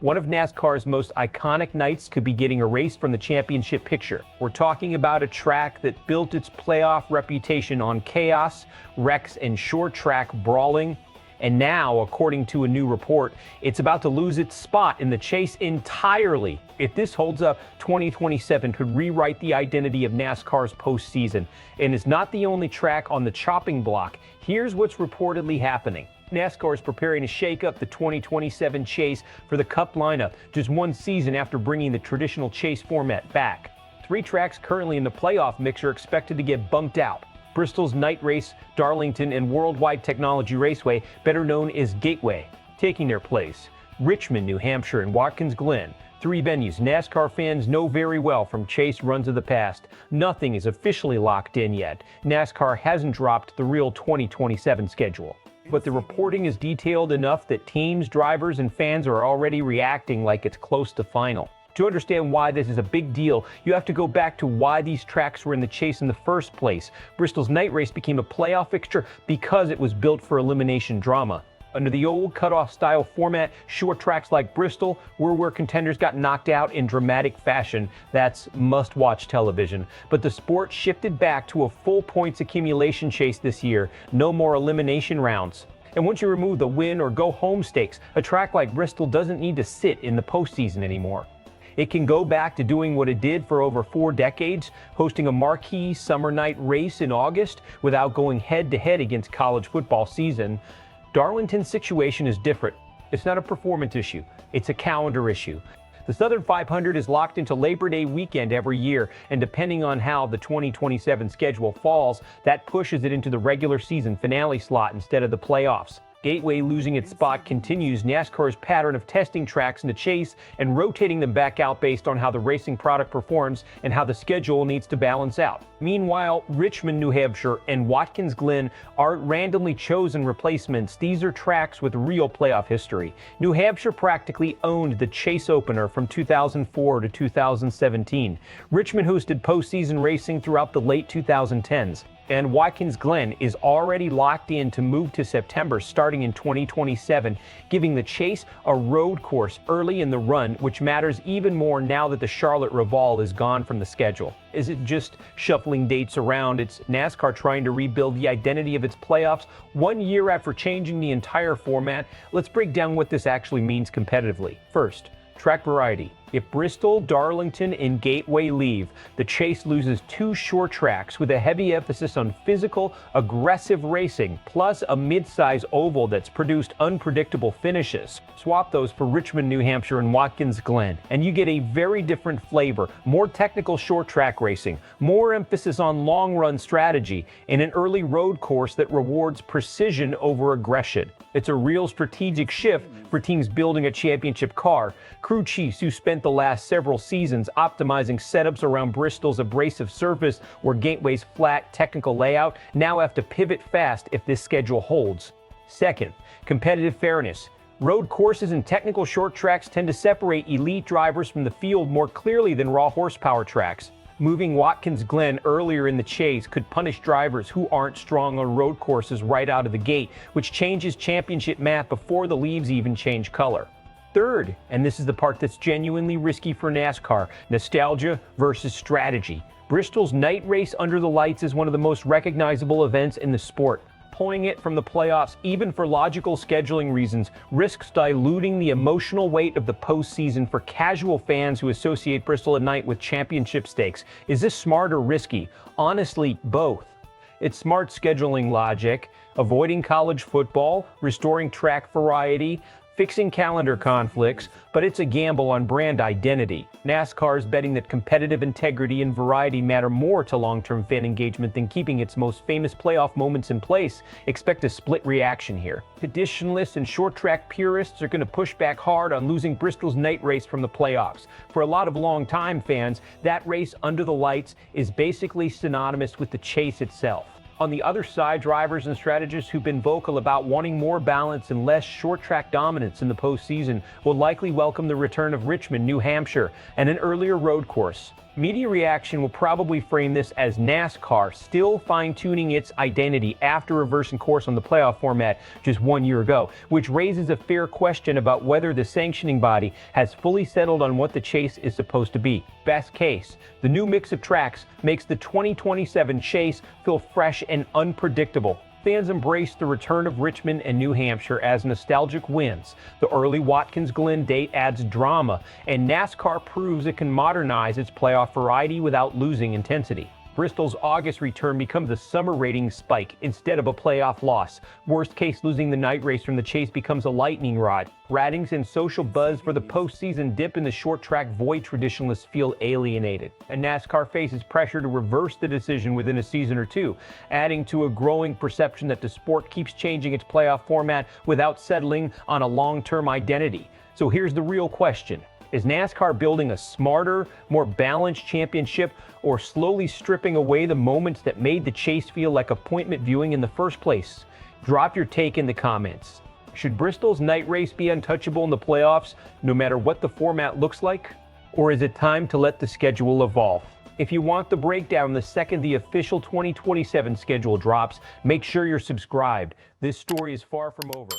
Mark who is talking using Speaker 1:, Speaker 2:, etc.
Speaker 1: One of NASCAR's most iconic nights could be getting erased from the championship picture. We're talking about a track that built its playoff reputation on chaos, wrecks, and short track brawling. And now, according to a new report, it's about to lose its spot in the chase entirely. If this holds up, 2027 could rewrite the identity of NASCAR's postseason. And it's not the only track on the chopping block. Here's what's reportedly happening. NASCAR is preparing to shake up the 2027 chase for the Cup lineup, just one season after bringing the traditional chase format back. 3 tracks currently in the playoff mix are expected to get bumped out. Bristol's night race, Darlington, and Worldwide Technology Raceway, better known as Gateway, taking their place. Richmond, New Hampshire, and Watkins Glen, 3 venues NASCAR fans know very well from chase runs of the past. Nothing is officially locked in yet. NASCAR hasn't dropped the real 2027 schedule. But the reporting is detailed enough that teams, drivers, and fans are already reacting like it's close to final. To understand why this is a big deal, you have to go back to why these tracks were in the chase in the first place. Bristol's night race became a playoff fixture because it was built for elimination drama. Under the old cutoff style format, short tracks like Bristol were where contenders got knocked out in dramatic fashion. That's must-watch television. But the sport shifted back to a full points accumulation chase this year. No more elimination rounds. And once you remove the win or go home stakes, a track like Bristol doesn't need to sit in the postseason anymore. It can go back to doing what it did for over 4 decades, hosting a marquee summer night race in August without going head-to-head against college football season. Darlington's situation is different. It's not a performance issue, it's a calendar issue. The Southern 500 is locked into Labor Day weekend every year, and depending on how the 2027 schedule falls, that pushes it into the regular season finale slot instead of the playoffs. Gateway losing its spot continues NASCAR's pattern of testing tracks in the chase and rotating them back out based on how the racing product performs and how the schedule needs to balance out. Meanwhile, Richmond, New Hampshire, and Watkins Glen aren't randomly chosen replacements. These are tracks with real playoff history. New Hampshire practically owned the chase opener from 2004 to 2017. Richmond hosted postseason racing throughout the late 2010s. And Watkins Glen is already locked in to move to September starting in 2027, giving the chase a road course early in the run, which matters even more now that the Charlotte Revolve is gone from the schedule. Is it just shuffling dates around? It's NASCAR trying to rebuild the identity of its playoffs 1 year after changing the entire format. Let's break down what this actually means competitively. First, track variety. If Bristol, Darlington, and Gateway leave, the chase loses 2 short tracks with a heavy emphasis on physical, aggressive racing, plus a mid-size oval that's produced unpredictable finishes. Swap those for Richmond, New Hampshire, and Watkins Glen, and you get a very different flavor. More technical short track racing, more emphasis on long-run strategy, and an early road course that rewards precision over aggression. It's a real strategic shift for teams building a championship car. Crew chiefs who spent the last several seasons optimizing setups around Bristol's abrasive surface or Gateway's flat technical layout now have to pivot fast if this schedule holds. Second, competitive fairness. Road courses and technical short tracks tend to separate elite drivers from the field more clearly than raw horsepower tracks. Moving Watkins Glen earlier in the chase could punish drivers who aren't strong on road courses right out of the gate, which changes championship math before the leaves even change color. Third, and this is the part that's genuinely risky for NASCAR, nostalgia versus strategy. Bristol's night race under the lights is one of the most recognizable events in the sport. Pulling it from the playoffs, even for logical scheduling reasons, risks diluting the emotional weight of the postseason for casual fans who associate Bristol at night with championship stakes. Is this smart or risky? Honestly, both. It's smart scheduling logic, avoiding college football, restoring track variety, fixing calendar conflicts, but it's a gamble on brand identity. NASCAR is betting that competitive integrity and variety matter more to long-term fan engagement than keeping its most famous playoff moments in place. Expect a split reaction here. Traditionalists and short-track purists are going to push back hard on losing Bristol's night race from the playoffs. For a lot of long-time fans, that race under the lights is basically synonymous with the chase itself. On the other side, drivers and strategists who've been vocal about wanting more balance and less short-track dominance in the postseason will likely welcome the return of Richmond, New Hampshire, and an earlier road course. Media reaction will probably frame this as NASCAR still fine-tuning its identity after reversing course on the playoff format just 1 year ago, which raises a fair question about whether the sanctioning body has fully settled on what the chase is supposed to be. Best case, the new mix of tracks makes the 2027 chase feel fresh and unpredictable. Fans embrace the return of Richmond and New Hampshire as nostalgic wins. The early Watkins Glen date adds drama, and NASCAR proves it can modernize its playoff variety without losing intensity. Bristol's August return becomes a summer ratings spike instead of a playoff loss. Worst case, losing the night race from the chase becomes a lightning rod. Ratings and social buzz for the postseason dip in the short track void traditionalists feel alienated. And NASCAR faces pressure to reverse the decision within a season or two, adding to a growing perception that the sport keeps changing its playoff format without settling on a long-term identity. So here's the real question. Is NASCAR building a smarter, more balanced championship, or slowly stripping away the moments that made the chase feel like appointment viewing in the first place? Drop your take in the comments. Should Bristol's night race be untouchable in the playoffs, no matter what the format looks like? Or is it time to let the schedule evolve? If you want the breakdown the second the official 2027 schedule drops, make sure you're subscribed. This story is far from over.